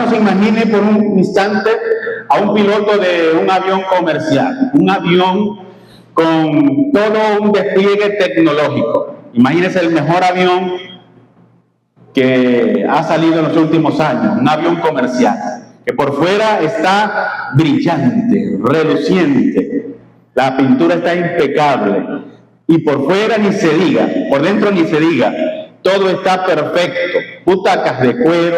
hermano, se imagine por un instante a un piloto de un avión comercial, un avión con todo un despliegue tecnológico. Imagínese el mejor avión que ha salido en los últimos años, un avión comercial, que por fuera está brillante, reluciente, la pintura está impecable, y por fuera ni se diga, por dentro ni se diga, todo está perfecto, butacas de cuero,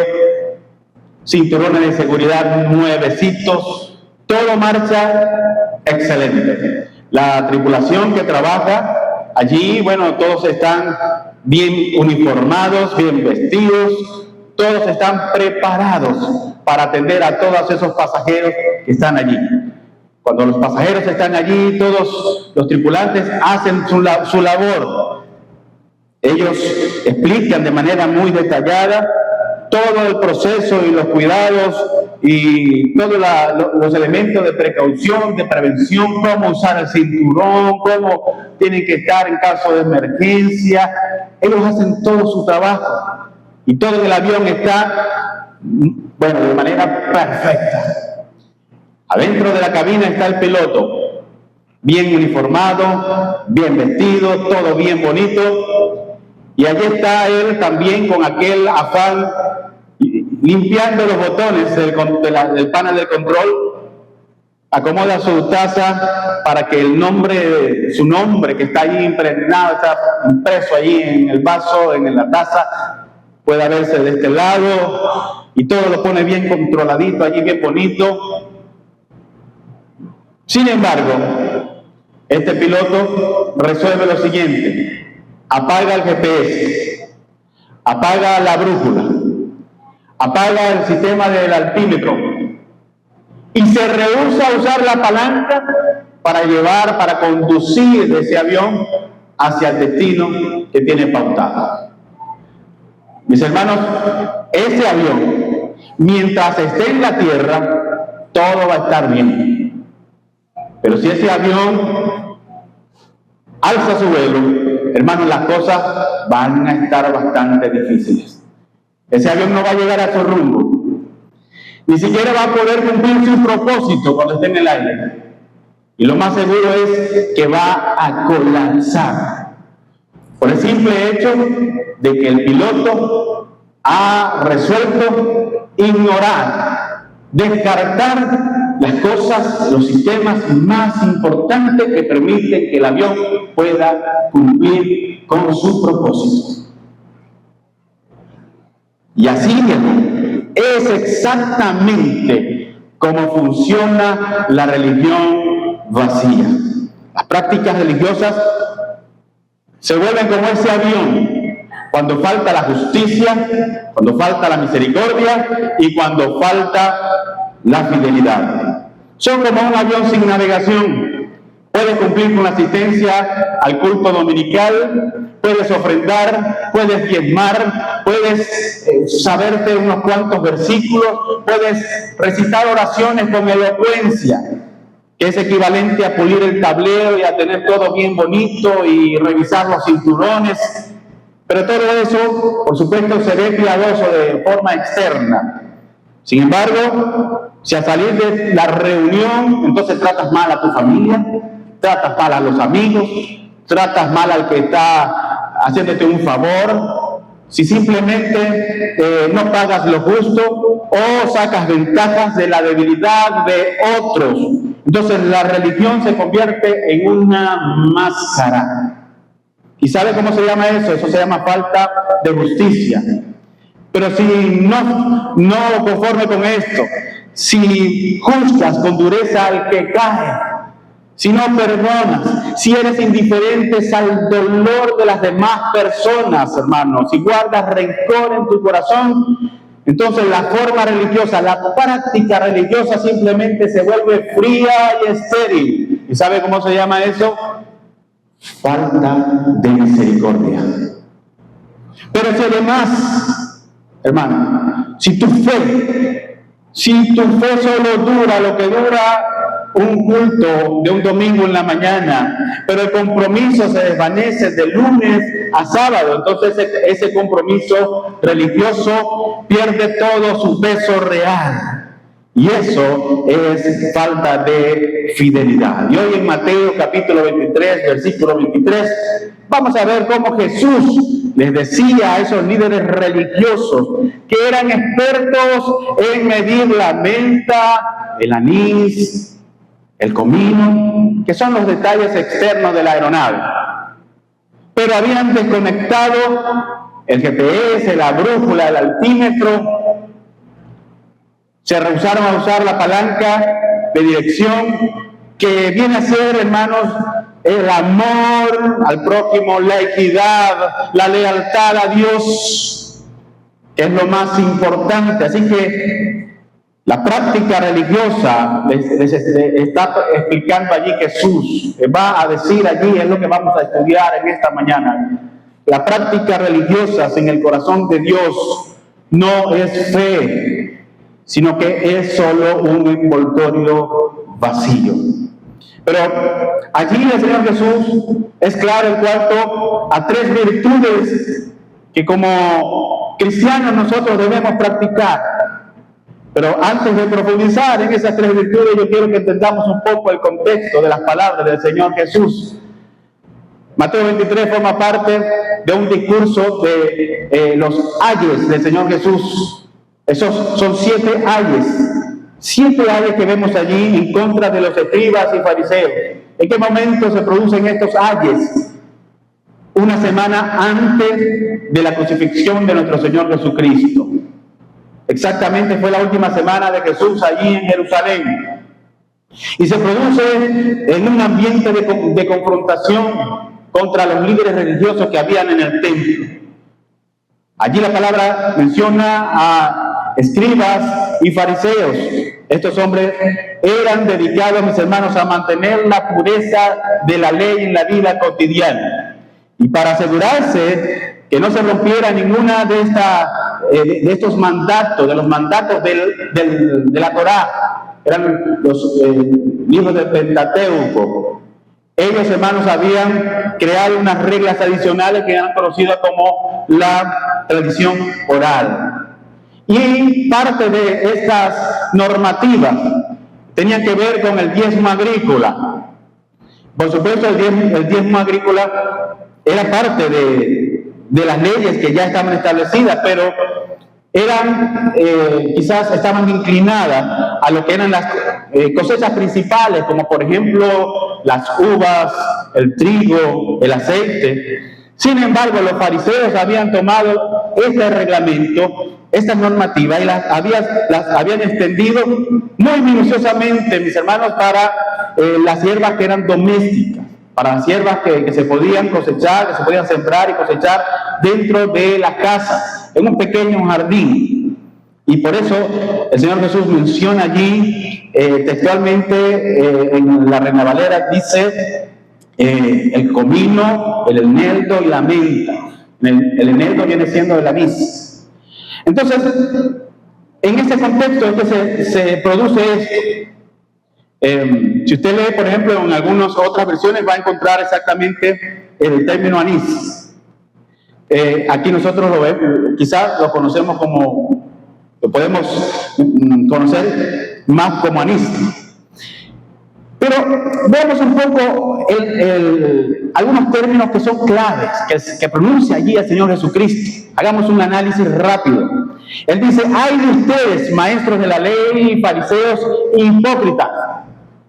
cinturones de seguridad nuevecitos, todo marcha excelente. La tripulación que trabaja allí, bueno, todos están bien uniformados, bien vestidos, todos están preparados para atender a todos esos pasajeros que están allí. Cuando los pasajeros están allí, todos los tripulantes hacen su labor. Ellos explican de manera muy detallada todo el proceso y los cuidados y todos los elementos de precaución, de prevención, cómo usar el cinturón, cómo tienen que estar en caso de emergencia. Ellos hacen todo su trabajo y todo el avión está, bueno, de manera perfecta. Adentro de la cabina está el piloto, bien uniformado, bien vestido, todo bien bonito. Y allí está él también con aquel afán, limpiando los botones del panel de control, acomoda su taza para que su nombre que está allí impregnado, está impreso allí en el vaso, en la taza, pueda verse de este lado, y todo lo pone bien controladito allí, bien bonito. Sin embargo, este piloto resuelve lo siguiente: apaga el GPS, apaga la brújula, apaga el sistema del altímetro y se rehúsa a usar la palanca para conducir ese avión hacia el destino que tiene pautado. Mis hermanos, ese avión, mientras esté en la tierra, todo va a estar bien. Pero si ese avión alza su vuelo, hermanos, las cosas van a estar bastante difíciles. Ese avión no va a llegar a su rumbo, ni siquiera va a poder cumplir su propósito cuando esté en el aire. Y lo más seguro es que va a colapsar por el simple hecho de que el piloto ha resuelto ignorar, descartar las cosas, los sistemas más importantes que permiten que el avión pueda cumplir con su propósito. Y así es exactamente como funciona la religión vacía. Las prácticas religiosas se vuelven como ese avión cuando falta la justicia, cuando falta la misericordia y cuando falta la fidelidad. Son como un avión sin navegación. Puedes cumplir con la asistencia al culto dominical, puedes ofrendar, puedes diezmar, puedes saberte unos cuantos versículos, puedes recitar oraciones con elocuencia, que es equivalente a pulir el tablero y a tener todo bien bonito y revisar los cinturones. Pero todo eso, por supuesto, se ve piadoso de forma externa. Sin embargo, si al salir de la reunión, entonces tratas mal a tu familia, tratas mal a los amigos, tratas mal al que está haciéndote un favor, si simplemente no pagas lo justo o sacas ventajas de la debilidad de otros, entonces la religión se convierte en una máscara. ¿Y sabe cómo se llama eso? Eso se llama falta de justicia. Pero si no conforme con esto, si juzgas con dureza al que cae, si no perdonas, si eres indiferente al dolor de las demás personas, hermanos, si guardas rencor en tu corazón, entonces la forma religiosa, la práctica religiosa simplemente se vuelve fría y estéril. ¿Y sabe cómo se llama eso? Falta de misericordia. Pero si además, hermano, si tu fe solo dura lo que dura un culto de un domingo en la mañana, pero el compromiso se desvanece de lunes a sábado. Entonces ese compromiso religioso pierde todo su peso real. Y eso es falta de fidelidad. Y hoy en Mateo capítulo 23, versículo 23, vamos a ver cómo Jesús les decía a esos líderes religiosos que eran expertos en medir la menta, el anís, el comino, que son los detalles externos de la aeronave. Pero habían desconectado el GPS, la brújula, el altímetro. Se rehusaron a usar la palanca de dirección que viene a ser, hermanos, el amor al prójimo, la equidad, la lealtad a Dios, que es lo más importante. Así que la práctica religiosa, les está explicando allí Jesús, va a decir allí, es lo que vamos a estudiar en esta mañana. La práctica religiosa sin el corazón de Dios no es fe, sino que es solo un envoltorio vacío. Pero allí el Señor Jesús es claro en cuanto a tres virtudes que como cristianos nosotros debemos practicar. Pero antes de profundizar en esas tres virtudes, yo quiero que entendamos un poco el contexto de las palabras del Señor Jesús. Mateo 23 forma parte de un discurso de los ayes del Señor Jesús. Esos son 7 ayes que vemos allí en contra de los escribas y fariseos. ¿En qué momento se producen estos ayes? Una semana antes de la crucifixión de nuestro Señor Jesucristo. Exactamente fue la última semana de Jesús allí en Jerusalén. Y se produce en un ambiente de confrontación contra los líderes religiosos que habían en el templo. Allí la palabra menciona a escribas y fariseos. Estos hombres eran dedicados, mis hermanos, a mantener la pureza de la ley en la vida cotidiana. Y para asegurarse que no se rompiera ninguna de estos mandatos, de los mandatos de la Torá, eran los libros del Pentateuco. Ellos, hermanos, habían creado unas reglas adicionales que eran conocidas como la tradición oral. Y parte de estas normativas tenían que ver con el diezmo agrícola. Por supuesto, el diezmo agrícola era parte de las leyes que ya estaban establecidas, pero eran, quizás estaban inclinadas a lo que eran las cosechas principales, como por ejemplo las uvas, el trigo, el aceite. Sin embargo, los fariseos habían tomado este reglamento, esta normativa, y las habían extendido muy minuciosamente, mis hermanos, para las hierbas que eran domésticas, para las hierbas que se podían cosechar, que se podían sembrar y cosechar dentro de la casa, en un pequeño jardín. Y por eso el Señor Jesús menciona allí textualmente en la Reina Valera, dice el comino, el eneldo y la menta. El eneldo viene siendo el anís. Entonces, en este contexto es que se produce esto. Si usted lee, por ejemplo, en algunas otras versiones va a encontrar exactamente el término anís. Aquí nosotros lo vemos, quizás lo conocemos como, lo podemos conocer más como anís. Pero vemos un poco algunos términos que son claves, que pronuncia allí el Señor Jesucristo. Hagamos un análisis rápido. Él dice: ay de ustedes, maestros de la ley y fariseos hipócritas.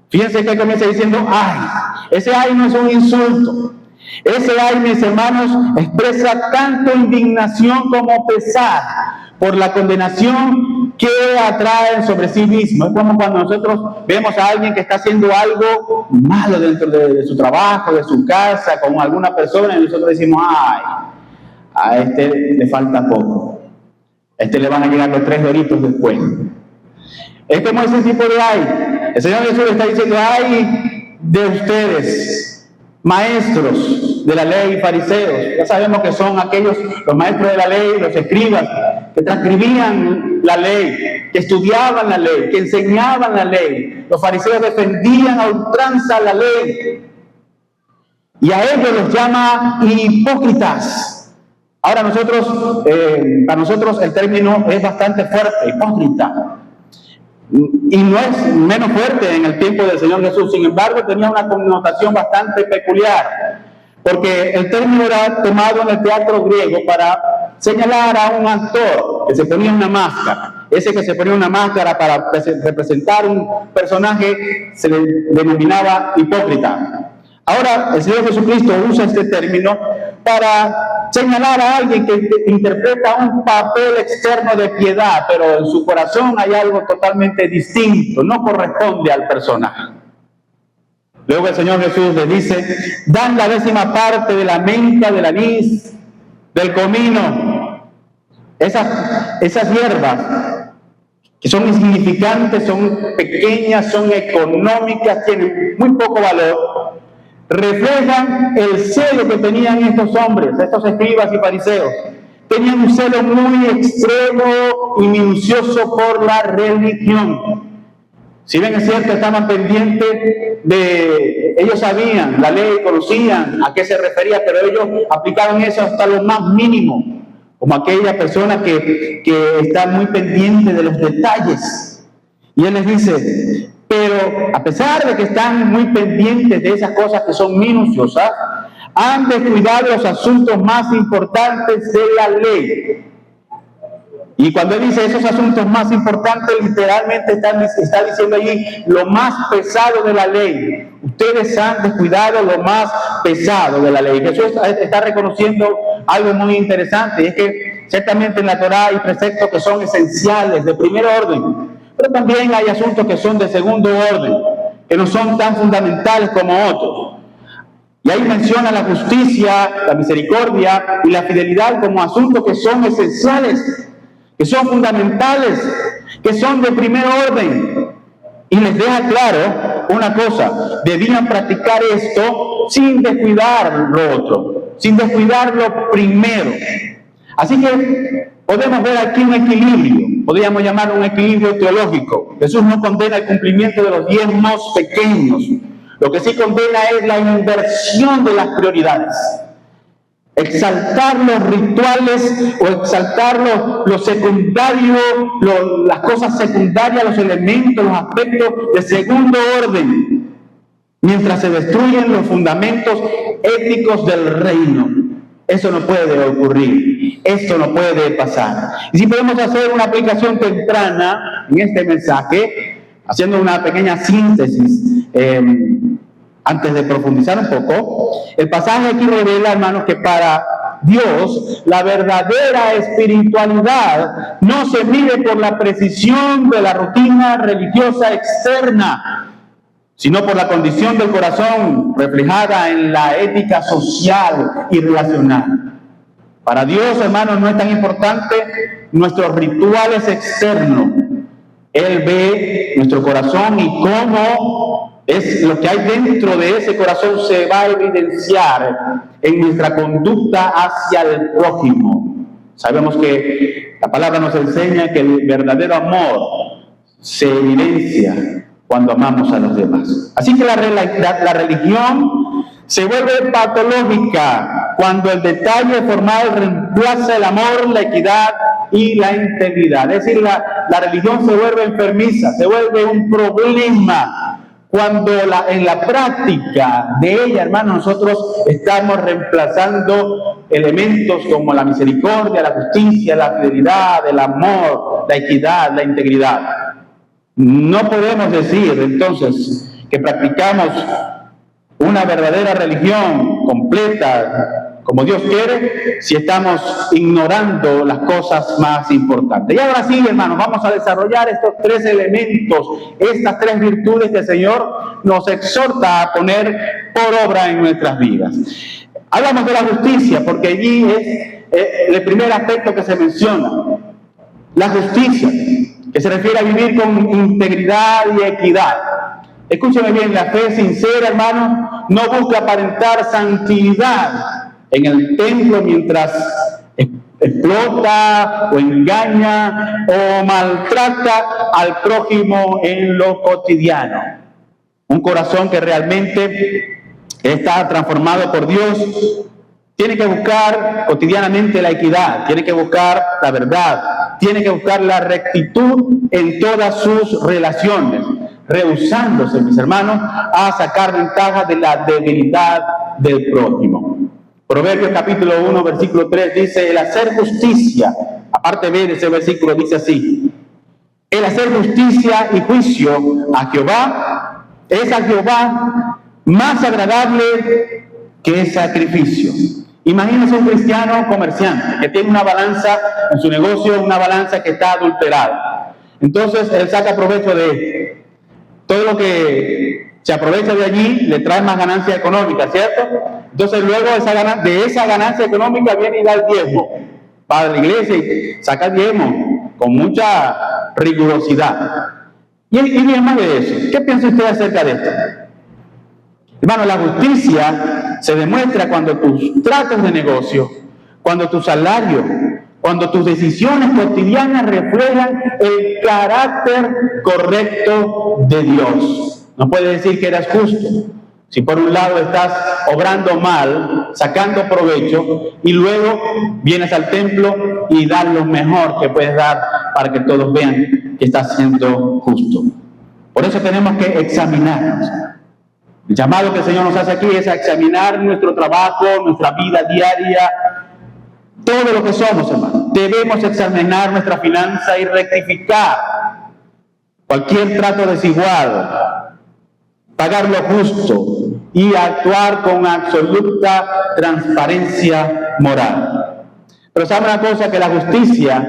Fíjense que él comienza diciendo ay. Ese ay no es un insulto. Ese ay, mis hermanos, expresa tanto indignación como pesar por la condenación que atraen sobre sí mismo. Es como cuando nosotros vemos a alguien que está haciendo algo malo dentro de su trabajo, de su casa, con alguna persona, y nosotros decimos: ay, a este le falta poco, a este le van a llegar los 3 doritos después. Es como ese tipo de ay. El Señor Jesús está diciendo: ay de ustedes, maestros de la ley y fariseos. Ya sabemos que son aquellos, los maestros de la ley, los escribas, que transcribían la ley, que estudiaban la ley, que enseñaban la ley. Los fariseos defendían a ultranza la ley. Y a ellos los llama hipócritas. Ahora para nosotros el término es bastante fuerte, hipócrita. Y no es menos fuerte en el tiempo del Señor Jesús. Sin embargo, tenía una connotación bastante peculiar, porque el término era tomado en el teatro griego para señalar a un actor que se ponía una máscara. Ese que se ponía una máscara para representar un personaje se le denominaba hipócrita. Ahora el Señor Jesucristo usa este término para señalar a alguien que interpreta un papel externo de piedad, pero en su corazón hay algo totalmente distinto, no corresponde al personaje. Luego el Señor Jesús le dice: dan la 10ª parte de la menta, del anís, del comino. Esas hierbas que son insignificantes, son pequeñas, son económicas, tienen muy poco valor, reflejan el celo que tenían estos hombres, estos escribas y fariseos. Tenían un celo muy extremo y minucioso por la religión. Si bien es cierto, estaban pendientes ellos sabían la ley, conocían a qué se refería, pero ellos aplicaban eso hasta lo más mínimo, como aquella persona que está muy pendiente de los detalles. Y Él les dice: pero a pesar de que están muy pendientes de esas cosas que son minuciosas, han descuidado los asuntos más importantes de la ley. Y cuando Él dice esos asuntos más importantes, literalmente está diciendo allí lo más pesado de la ley. Ustedes han descuidado lo más pesado de la ley. Jesús está reconociendo algo muy interesante, y es que ciertamente en la Torá hay preceptos que son esenciales, de primer orden, pero también hay asuntos que son de segundo orden, que no son tan fundamentales como otros. Y ahí menciona la justicia, la misericordia y la fidelidad como asuntos que son esenciales, que son fundamentales, que son de primer orden. Y les deja claro una cosa: debían practicar esto sin descuidar lo otro, sin descuidar lo primero. Así que podemos ver aquí un equilibrio, podríamos llamar un equilibrio teológico. Jesús no condena el cumplimiento de los diezmos pequeños, lo que sí condena es la inversión de las prioridades. Exaltar los rituales o exaltar lo secundario, las cosas secundarias, los elementos, los aspectos de segundo orden, mientras se destruyen los fundamentos éticos del reino. Eso no puede ocurrir, esto no puede pasar. Y si podemos hacer una aplicación temprana en este mensaje, haciendo una pequeña síntesis, antes de profundizar un poco, el pasaje aquí revela, hermanos, que para Dios la verdadera espiritualidad no se mide por la precisión de la rutina religiosa externa, sino por la condición del corazón reflejada en la ética social y relacional. Para Dios, hermanos, no es tan importante nuestros rituales externos. Él ve nuestro corazón y cómo es lo que hay dentro de ese corazón se va a evidenciar en nuestra conducta hacia el prójimo. Sabemos que la palabra nos enseña que el verdadero amor se evidencia cuando amamos a los demás. Así que la religión se vuelve patológica cuando el detalle formal reemplaza el amor, la equidad y la integridad. Es decir, la religión se vuelve enfermiza, se vuelve un problema cuando en la práctica de ella, hermanos, nosotros estamos reemplazando elementos como la misericordia, la justicia, la fidelidad, el amor, la equidad, la integridad. No podemos decir entonces que practicamos una verdadera religión completa como Dios quiere si estamos ignorando las cosas más importantes. Y ahora sí, hermanos, vamos a desarrollar estos 3 elementos, estas 3 virtudes que el Señor nos exhorta a poner por obra en nuestras vidas. Hablamos de la justicia porque allí es el primer aspecto que se menciona. La justicia, que se refiere a vivir con integridad y equidad. Escúcheme bien, la fe sincera, hermanos, no busca aparentar santidad en el templo mientras explota o engaña o maltrata al prójimo en lo cotidiano. Un corazón que realmente está transformado por Dios tiene que buscar cotidianamente la equidad, tiene que buscar la verdad, tiene que buscar la rectitud en todas sus relaciones, rehusándose, mis hermanos, a sacar ventaja de la debilidad del prójimo. Proverbios capítulo 1, versículo 3 dice, el hacer justicia, aparte B de ese versículo dice así, el hacer justicia y juicio a Jehová, es a Jehová más agradable que el sacrificio. Imagínense un cristiano comerciante que tiene una balanza en su negocio, una balanza que está adulterada. Entonces él saca provecho de esto. Todo lo que se aprovecha de allí le trae más ganancia económica, ¿cierto? Entonces luego de esa ganancia económica viene y da el diezmo para la iglesia y saca el diezmo con mucha rigurosidad. Y además de eso, ¿qué piensa usted acerca de esto? Hermano, la justicia se demuestra cuando tus tratos de negocio, cuando tu salario, cuando tus decisiones cotidianas reflejan el carácter correcto de Dios. No puedes decir que eres justo si por un lado estás obrando mal, sacando provecho, y luego vienes al templo y das lo mejor que puedes dar para que todos vean que estás siendo justo. Por eso tenemos que examinarnos. El llamado que el Señor nos hace aquí es a examinar nuestro trabajo, nuestra vida diaria, todo lo que somos, hermano. Debemos examinar nuestra finanza y rectificar cualquier trato desigual, pagar lo justo y actuar con absoluta transparencia moral. Pero ¿sabe una cosa? Que la justicia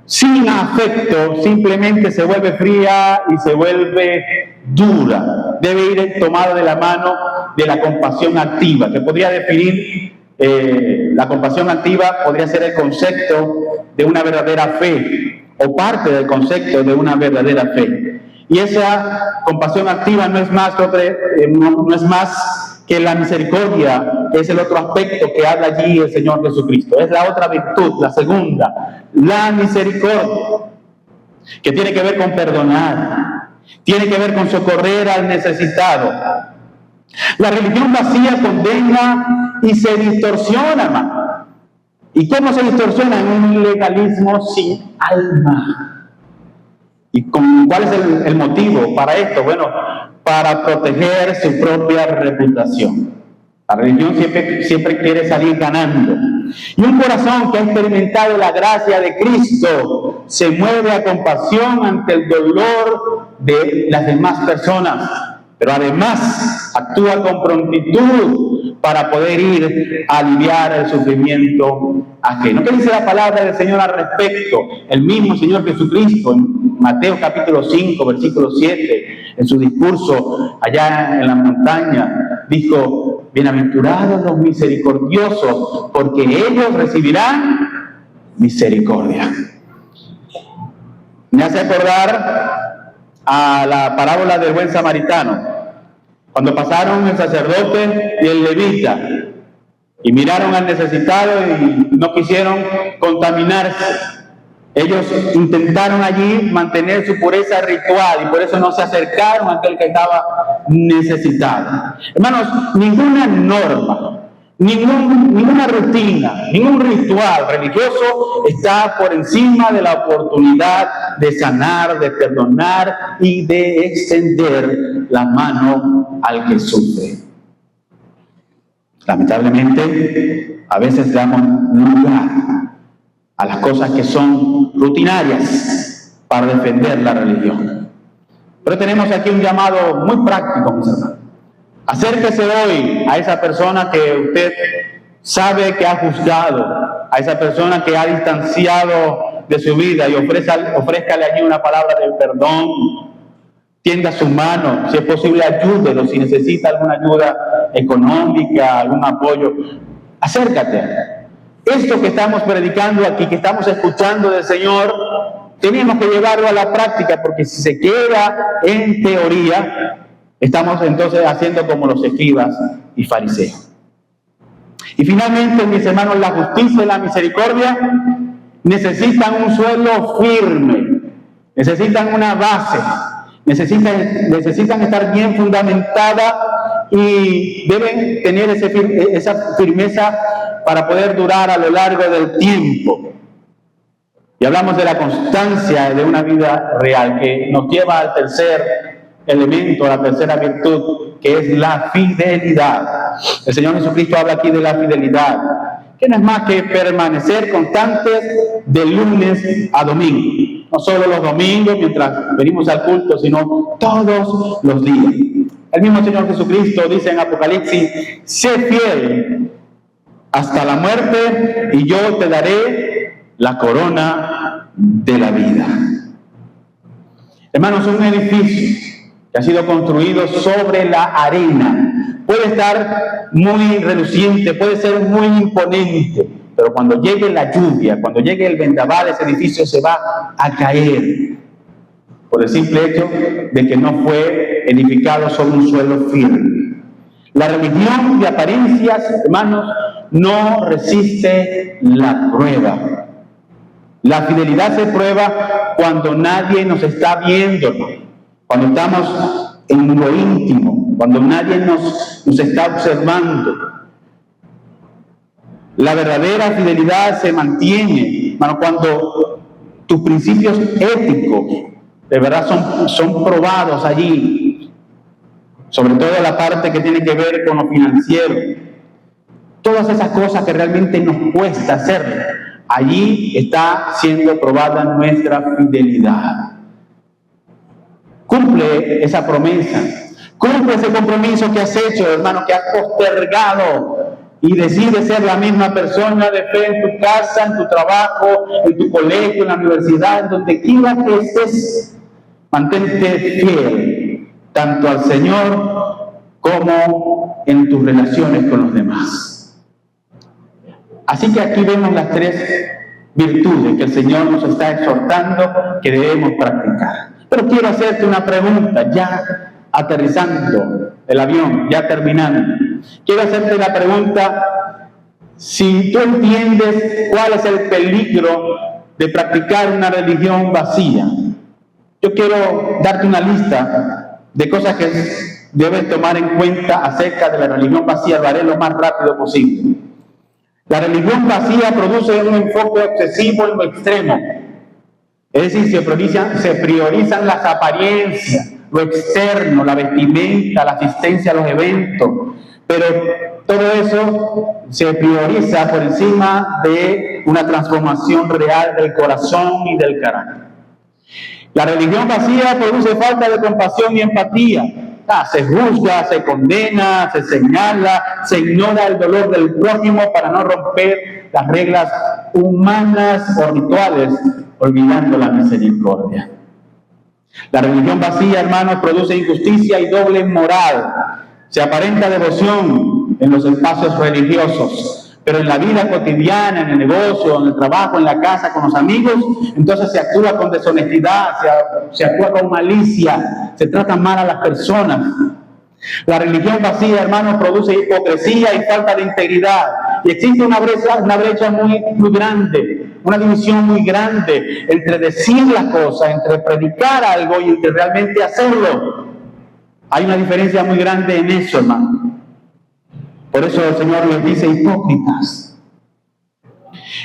sin afecto simplemente se vuelve fría y se vuelve dura. Debe ir tomada de la mano de la compasión activa, que podría definir la compasión activa, podría ser el concepto de una verdadera fe o parte del concepto de una verdadera fe. Y esa compasión activa no es más que la misericordia, es el otro aspecto que habla allí el Señor Jesucristo. Es la otra virtud, la segunda, la misericordia, que tiene que ver con perdonar, tiene que ver con socorrer al necesitado. La religión vacía condena y se distorsiona, hermano. ¿Y cómo se distorsiona? En un legalismo sin alma. ¿Y cuál es el motivo para esto? Bueno, para proteger su propia reputación. La religión siempre quiere salir ganando. Y un corazón que ha experimentado la gracia de Cristo se mueve a compasión ante el dolor de las demás personas, pero además actúa con prontitud para poder ir a aliviar el sufrimiento ajeno. ¿Qué dice la palabra del Señor al respecto? El mismo Señor Jesucristo en Mateo capítulo 5, versículo 7, en su discurso allá en la montaña, dijo: bienaventurados los misericordiosos, porque ellos recibirán misericordia. Me hace acordar a la parábola del buen samaritano, cuando pasaron el sacerdote y el levita y miraron al necesitado y no quisieron contaminarse. Ellos intentaron allí mantener su pureza ritual y por eso no se acercaron a aquel que estaba necesitado. Hermanos, ninguna norma, ninguna rutina, ningún ritual religioso está por encima de la oportunidad de sanar, de perdonar y de extender la mano al que sufre. Lamentablemente, a veces damos lugar a las cosas que son rutinarias para defender la religión. Pero tenemos aquí un llamado muy práctico, mis hermanos. Acérquese hoy a esa persona que usted sabe que ha juzgado, a esa persona que ha distanciado de su vida y ofrézcale allí una palabra de perdón. Tienda su mano, si es posible ayúdelo, si necesita alguna ayuda económica, algún apoyo, acércate. Esto que estamos predicando aquí, que estamos escuchando del Señor, tenemos que llevarlo a la práctica, porque si se queda en teoría, estamos entonces haciendo como los escribas y fariseos. Y finalmente, mis hermanos, la justicia y la misericordia necesitan un suelo firme, necesitan una base, necesitan estar bien fundamentadas y deben tener esa firmeza para poder durar a lo largo del tiempo. Y hablamos de la constancia de una vida real, que nos lleva al tercer elemento, a la tercera virtud, que es la fidelidad. El Señor Jesucristo habla aquí de la fidelidad, que no es más que permanecer constantes de lunes a domingo. No solo los domingos mientras venimos al culto, sino todos los días. El mismo Señor Jesucristo dice en Apocalipsis: sé fiel hasta la muerte y yo te daré la corona de la vida. Hermanos, un edificio que ha sido construido sobre la arena puede estar muy reluciente, puede ser muy imponente, pero cuando llegue la lluvia, cuando llegue el vendaval, ese edificio se va a caer por el simple hecho de que no fue edificado sobre un suelo firme. La religión de apariencias, hermanos, no resiste la prueba. La fidelidad se prueba cuando nadie nos está viendo, cuando estamos en lo íntimo, cuando nadie nos está observando. La verdadera fidelidad se mantiene, hermano, cuando tus principios éticos de verdad son probados allí, sobre todo la parte que tiene que ver con lo financiero. Todas esas cosas que realmente nos cuesta hacer, allí está siendo probada nuestra fidelidad. Cumple esa promesa, cumple ese compromiso que has hecho, hermano, que has postergado, y decides ser la misma persona de fe en tu casa, en tu trabajo, en tu colegio, en la universidad, en donde quiera que estés. Mantente fiel tanto al Señor como en tus relaciones con los demás. Así que aquí vemos las tres virtudes que el Señor nos está exhortando que debemos practicar. Pero quiero hacerte una pregunta, ya aterrizando el avión, ya terminando. Quiero hacerte la pregunta: si tú entiendes cuál es el peligro de practicar una religión vacía. Yo quiero darte una lista de cosas que debes tomar en cuenta acerca de la religión vacía. Lo haré lo más rápido posible. La religión vacía produce un enfoque obsesivo en lo extremo. Es decir, se priorizan las apariencias, lo externo, la vestimenta, la asistencia a los eventos. Pero todo eso se prioriza por encima de una transformación real del corazón y del carácter. La religión vacía produce falta de compasión y empatía. Se juzga, se condena, se señala, se ignora el dolor del prójimo para no romper las reglas humanas o rituales, olvidando la misericordia. La religión vacía, hermanos, produce injusticia y doble moral. Se aparenta devoción en los espacios religiosos, pero en la vida cotidiana, en el negocio, en el trabajo, en la casa, con los amigos, entonces se actúa con deshonestidad, se actúa con malicia, se trata mal a las personas. La religión vacía, hermanos, produce hipocresía y falta de integridad. Y existe una brecha muy grande, una división muy grande entre decir las cosas, entre predicar algo y entre realmente hacerlo. Hay una diferencia muy grande en eso, hermano. Por eso el Señor les dice hipócritas.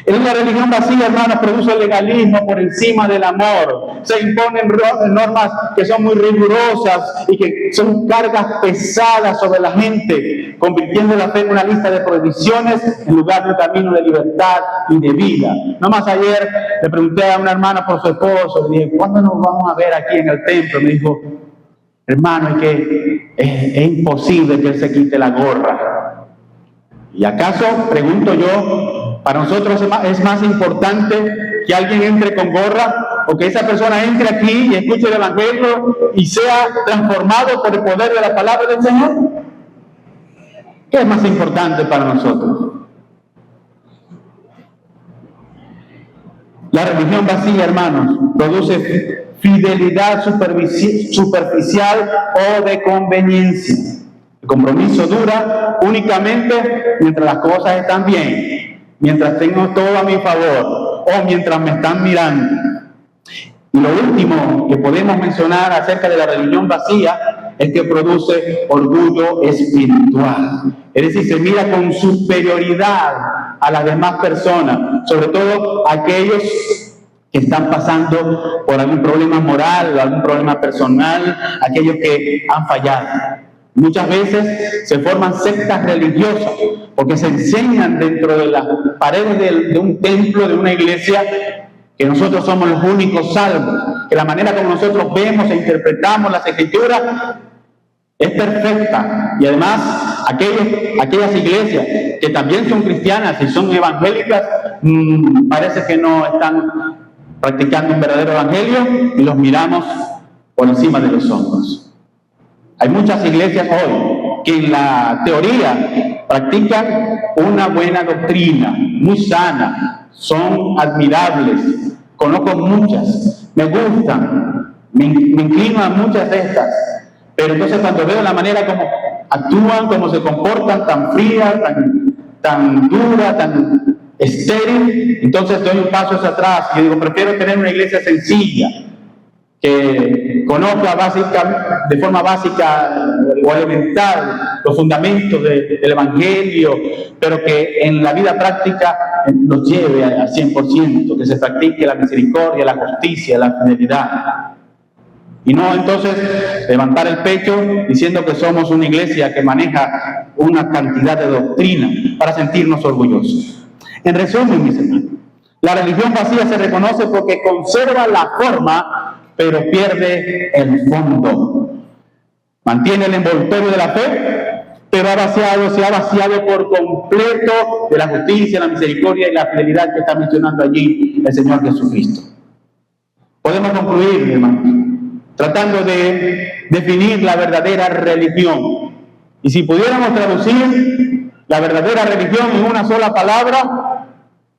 En la religión vacía, hermanos, produce el legalismo por encima del amor. Se imponen normas que son muy rigurosas y que son cargas pesadas sobre la gente, convirtiendo la fe en una lista de prohibiciones en lugar de un camino de libertad y de vida. No más ayer le pregunté a una hermana por su esposo, le dije: ¿cuándo nos vamos a ver aquí en el templo? Me dijo: hermano, es que es imposible que él se quite la gorra. ¿Y acaso, pregunto yo, para nosotros es más importante que alguien entre con gorra o que esa persona entre aquí y escuche el Evangelio y sea transformado por el poder de la palabra del Señor? ¿Qué es más importante para nosotros? La religión vacía, hermanos, produce fidelidad superficial o de conveniencia. compromiso dura únicamente mientras las cosas están bien, mientras tengo todo a mi favor o mientras me están mirando. Y lo último que podemos mencionar acerca de la religión vacía es que produce orgullo espiritual. Es decir, se mira con superioridad a las demás personas, sobre todo aquellos que están pasando por algún problema moral o algún problema personal, aquellos que han fallado. Muchas veces se forman sectas religiosas porque se enseñan dentro de las paredes de un templo, de una iglesia, que nosotros somos los únicos salvos, que la manera como nosotros vemos e interpretamos las Escrituras es perfecta. Y además, aquellas iglesias que también son cristianas y son evangélicas, parece que no están practicando un verdadero evangelio y los miramos por encima de los hombros. Hay muchas iglesias hoy que en la teoría practican una buena doctrina, muy sana, son admirables, conozco muchas, me gustan, me inclino a muchas de estas, pero entonces cuando veo la manera como actúan, cómo se comportan, tan fría, tan dura, tan estéril, entonces doy un paso hacia atrás y digo, prefiero tener una iglesia sencilla, que conozca de forma básica o elemental los fundamentos del Evangelio, pero que en la vida práctica los lleve al 100%, que se practique la misericordia, la justicia, la fidelidad. Y no entonces levantar el pecho diciendo que somos una iglesia que maneja una cantidad de doctrina para sentirnos orgullosos. En resumen, mis hermanos, la religión vacía se reconoce porque conserva la forma, pero pierde el fondo. Mantiene el envoltorio de la fe, pero se ha vaciado por completo de la justicia, la misericordia y la fidelidad que está mencionando allí el Señor Jesucristo. Podemos concluir, hermanos, tratando de definir la verdadera religión. Y si pudiéramos traducir la verdadera religión en una sola palabra,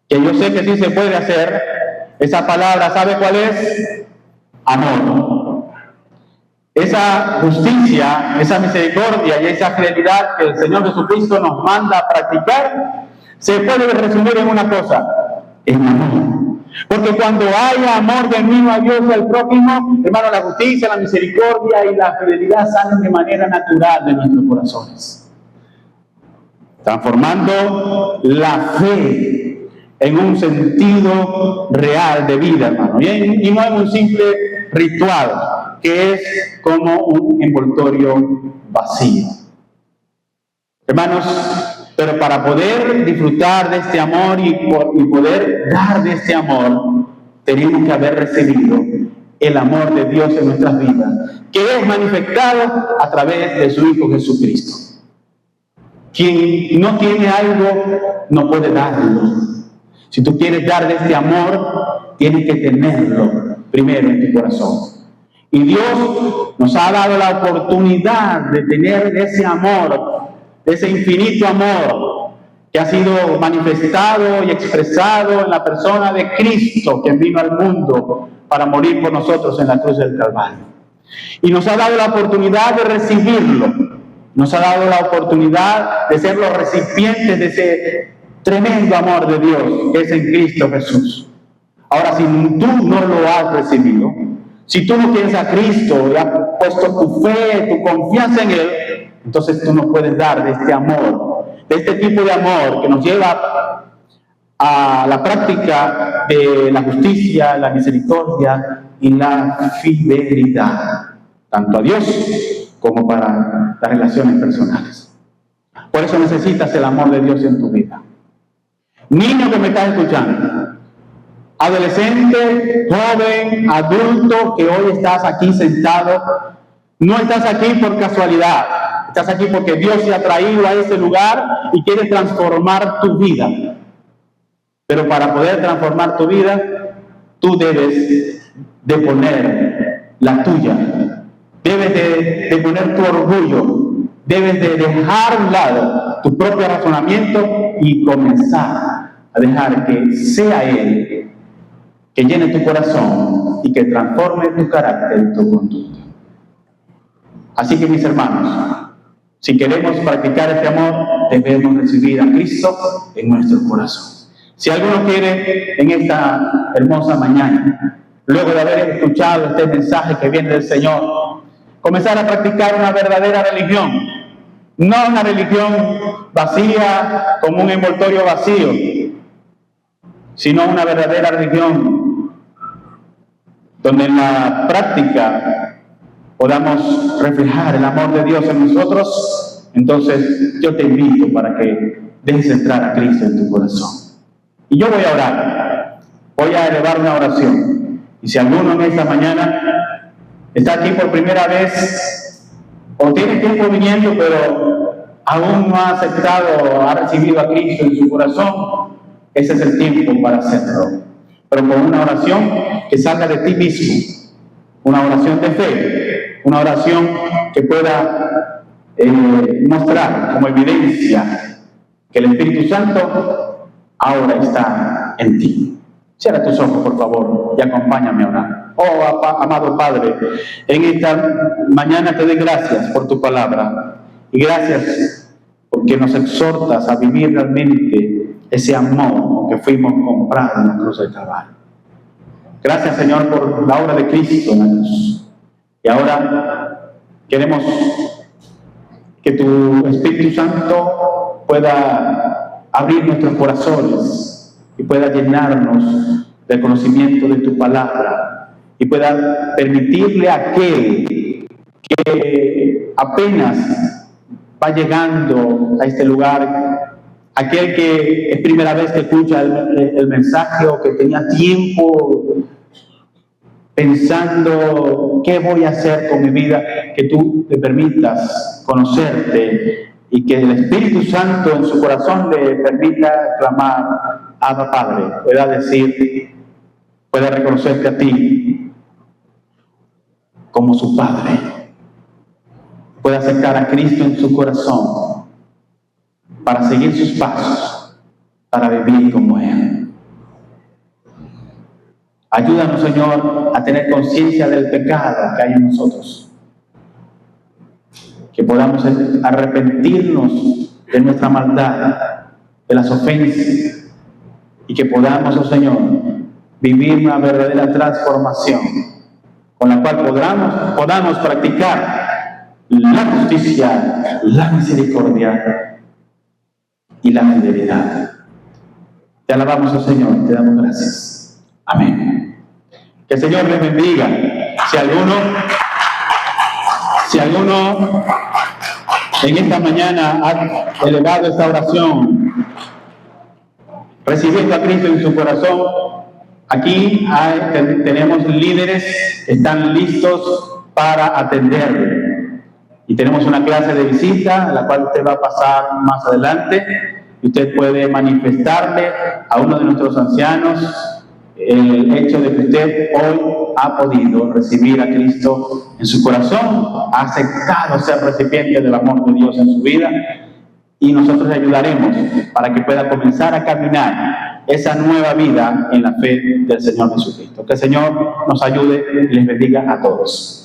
que yo sé que sí se puede hacer, esa palabra, ¿sabe cuál es? Amor. Esa justicia, esa misericordia y esa fidelidad que el Señor Jesucristo nos manda a practicar, se puede resumir en una cosa: en amor. Porque cuando hay amor genuino a Dios y al prójimo, hermano, la justicia, la misericordia y la fidelidad salen de manera natural de nuestros corazones, transformando la fe en un sentido real de vida, hermano. Y no es un simple ritual, que es como un envoltorio vacío. Hermanos, pero para poder disfrutar de este amor y poder dar de este amor, tenemos que haber recibido el amor de Dios en nuestras vidas, que es manifestado a través de su Hijo Jesucristo. Quien no tiene algo, no puede darlo. Si tú quieres dar de este amor, tienes que tenerlo primero en tu corazón. Y Dios nos ha dado la oportunidad de tener ese amor, ese infinito amor que ha sido manifestado y expresado en la persona de Cristo, que vino al mundo para morir por nosotros en la cruz del Calvario. Y nos ha dado la oportunidad de recibirlo, nos ha dado la oportunidad de ser los recipientes de ese tremendo amor de Dios que es en Cristo Jesús. Ahora, si tú no lo has recibido, si tú no tienes a Cristo y has puesto tu fe, tu confianza en Él, entonces tú no puedes dar de este amor, de este tipo de amor que nos lleva a la práctica de la justicia, la misericordia y la fidelidad, tanto a Dios como para las relaciones personales. Por eso necesitas el amor de Dios en tu vida. Niño que me estás escuchando, adolescente, joven, adulto, que hoy estás aquí sentado, no estás aquí por casualidad, estás aquí porque Dios te ha traído a ese lugar y quiere transformar tu vida. Pero para poder transformar tu vida, tú debes de poner la tuya, debes de poner tu orgullo, debes de dejar a un lado tu propio razonamiento y comenzar a dejar que sea Él que llene tu corazón y que transforme tu carácter y tu conducta. Así que, mis hermanos, Si queremos practicar este amor, debemos recibir a Cristo en nuestro corazón. Si alguno quiere en esta hermosa mañana, luego de haber escuchado este mensaje que viene del Señor, comenzar a practicar una verdadera religión, no una religión vacía como un envoltorio vacío, sino una verdadera religión donde en la práctica podamos reflejar el amor de Dios en nosotros. Entonces yo te invito para que dejes entrar a Cristo en tu corazón. Y yo voy a orar, voy a elevar una oración. Y si alguno en esta mañana está aquí por primera vez o tiene tiempo viniendo pero aún no ha aceptado, ha recibido a Cristo en su corazón, ese es el tiempo para hacerlo. Pero con una oración que salga de ti mismo, una oración de fe, una oración que pueda mostrar como evidencia que el Espíritu Santo ahora está en ti. Cierra tus ojos, por favor, y acompáñame a orar. Oh, amado Padre, en esta mañana te doy gracias por tu palabra y gracias porque nos exhortas a vivir realmente ese amor que fuimos comprados en la cruz del Calvario. Gracias, Señor, por la obra de Cristo en la cruz. Y ahora queremos que tu Espíritu Santo pueda abrir nuestros corazones y pueda llenarnos del conocimiento de tu palabra y pueda permitirle a aquel que apenas va llegando a este lugar, aquel que es primera vez que escucha el mensaje o que tenía tiempo pensando qué voy a hacer con mi vida, que tú le permitas conocerte y que el Espíritu Santo en su corazón le permita clamar, Abba Padre, pueda decir, pueda reconocerte a ti como su Padre, pueda aceptar a Cristo en su corazón para seguir sus pasos, para vivir como Él. Ayúdanos, Señor, a tener conciencia del pecado que hay en nosotros. Que podamos arrepentirnos de nuestra maldad, de las ofensas, y que podamos, oh Señor, vivir una verdadera transformación, con la cual podamos practicar la justicia, la misericordia y la fidelidad. Te alabamos, oh Señor, te damos gracias. Amén. Que el Señor les bendiga. Si alguno en esta mañana ha elevado esta oración, recibiendo a Cristo en su corazón, aquí tenemos líderes que están listos para atenderle. Y tenemos una clase de visita, la cual usted va a pasar más adelante. Y usted puede manifestarle a uno de nuestros ancianos el hecho de que usted hoy ha podido recibir a Cristo en su corazón, ha aceptado ser recipiente del amor de Dios en su vida, y nosotros le ayudaremos para que pueda comenzar a caminar esa nueva vida en la fe del Señor Jesucristo. Que el Señor nos ayude y les bendiga a todos.